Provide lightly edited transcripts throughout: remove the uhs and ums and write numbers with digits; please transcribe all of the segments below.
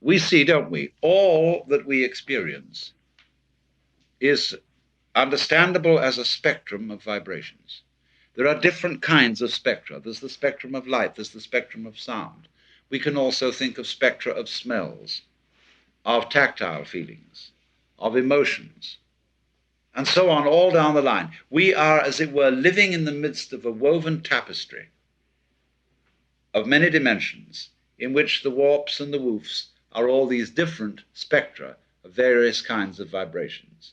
we see, don't we, all that we experience is understandable as a spectrum of vibrations. There are different kinds of spectra. There's the spectrum of light, there's the spectrum of sound. We can also think of spectra of smells, of tactile feelings, of emotions, and so on, all down the line. We are, as it were, living in the midst of a woven tapestry of many dimensions, in which the warps and the woofs are all these different spectra of various kinds of vibrations.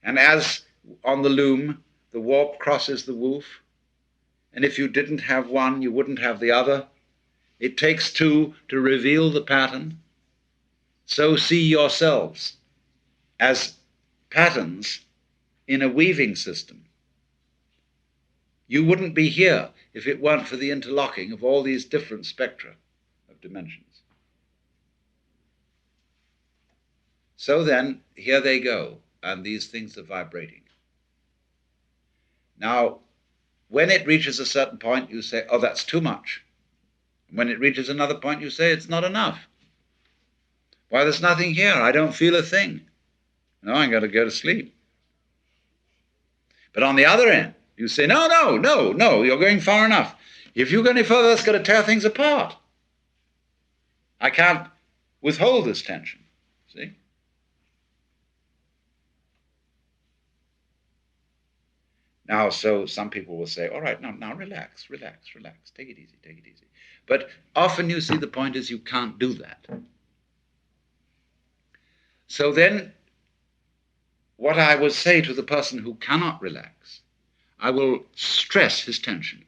And as on the loom, the warp crosses the woof, and if you didn't have one, you wouldn't have the other. It takes two to reveal the pattern. So see yourselves as patterns in a weaving system. You wouldn't be here if it weren't for the interlocking of all these different spectra of dimensions. So then, here they go, and these things are vibrating. Now, when it reaches a certain point, you say, oh, that's too much. When it reaches another point, you say, it's not enough. Why, there's nothing here. I don't feel a thing. No, I'm going to go to sleep. But on the other end, you say, no, you're going far enough. If you go any further, that's going to tear things apart. I can't withhold this tension, see? Now, so some people will say, all right, now relax, take it easy. But often you see the point is you can't do that. So then, what I would say to the person who cannot relax, I will stress his tension.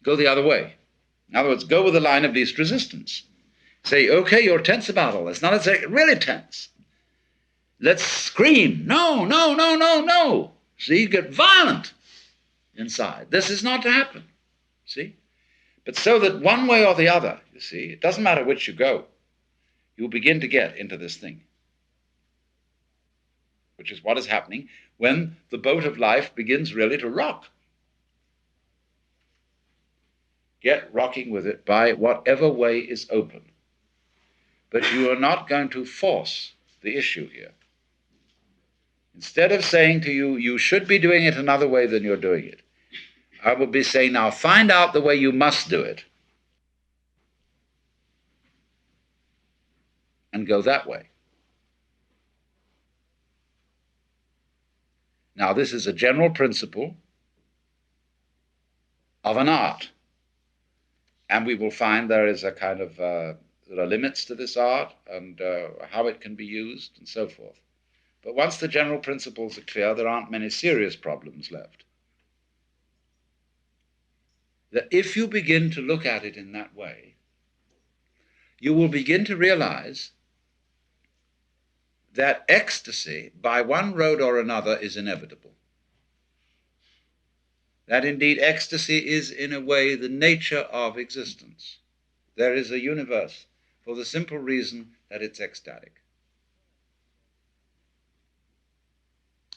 Go the other way. In other words, go with the line of least resistance. Say, okay, you're tense about all this. Now let's say really tense. Let's scream, no. See, get violent inside. This is not to happen, see? But so that one way or the other, you see, it doesn't matter which you go, you'll begin to get into this thing, which is what is happening when the boat of life begins really to rock. Get rocking with it by whatever way is open. But you are not going to force the issue here. Instead of saying to you, you should be doing it another way than you're doing it, I will be saying, now find out the way you must do it and go that way. Now, this is a general principle of an art. And we will find there is a kind of, there are limits to this art and how it can be used and so forth. But once the general principles are clear, there aren't many serious problems left. That if you begin to look at it in that way, you will begin to realize that ecstasy, by one road or another, is inevitable. That indeed ecstasy is, in a way, the nature of existence. There is a universe for the simple reason that it's ecstatic.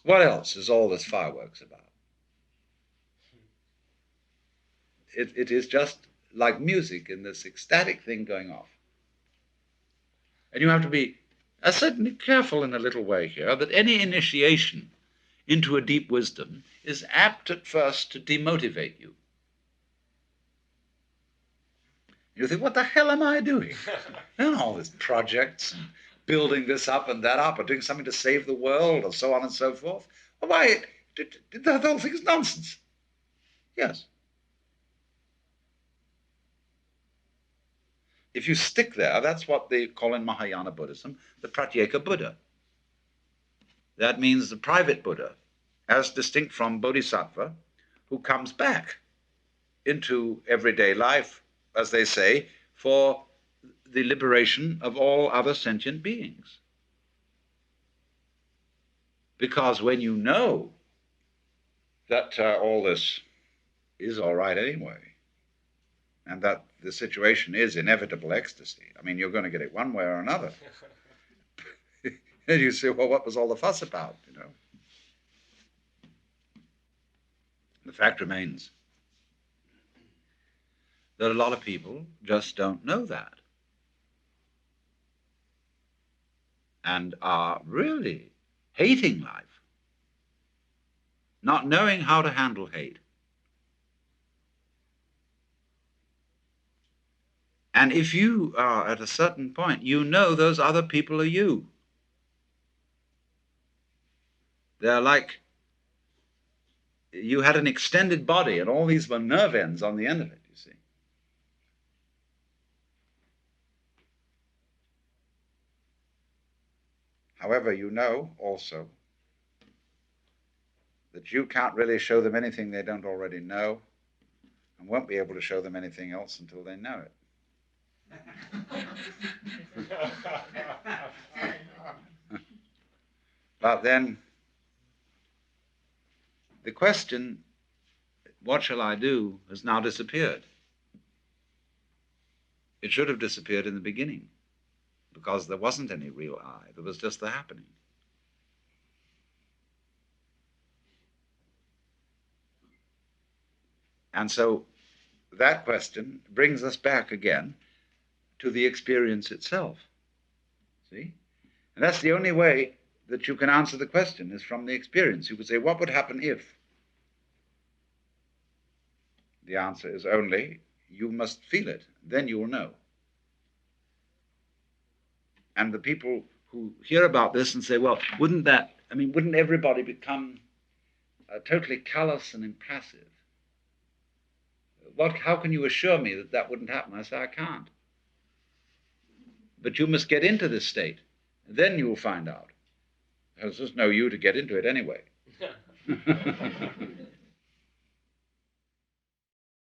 What else is all this fireworks about? It is just like music in this ecstatic thing going off. And you have to be certainly careful in a little way here that any initiation into a deep wisdom is apt at first to demotivate you. You think, what the hell am I doing? And all these projects and building this up and that up, or doing something to save the world, or so on and so forth. Why, the whole thing is nonsense. Yes. If you stick there, that's what they call in Mahayana Buddhism the Pratyeka Buddha. That means the private Buddha, as distinct from Bodhisattva, who comes back into everyday life, as they say, for the liberation of all other sentient beings. Because when you know that all this is all right anyway, and that the situation is inevitable ecstasy, I mean, you're going to get it one way or another. And you say, well, what was all the fuss about, you know? The fact remains that a lot of people just don't know that. and are really hating life, not knowing how to handle hate. And if you are at a certain point, you know those other people are you. They're like you had an extended body and all these were nerve ends on the end of it, you see. However, you know also that you can't really show them anything they don't already know and won't be able to show them anything else until they know it. But then the question, what shall I do, has now disappeared. It should have disappeared in the beginning because there wasn't any real I. There was just the happening. And so that question brings us back again to the experience itself. See? And that's the only way that you can answer the question, is from the experience. You could say, what would happen if? The answer is only, you must feel it. Then you will know. And the people who hear about this and say, well, wouldn't everybody become totally callous and impassive? How can you assure me that that wouldn't happen? I say, I can't. But you must get into this state. Then you will find out. There's just no you to get into it anyway.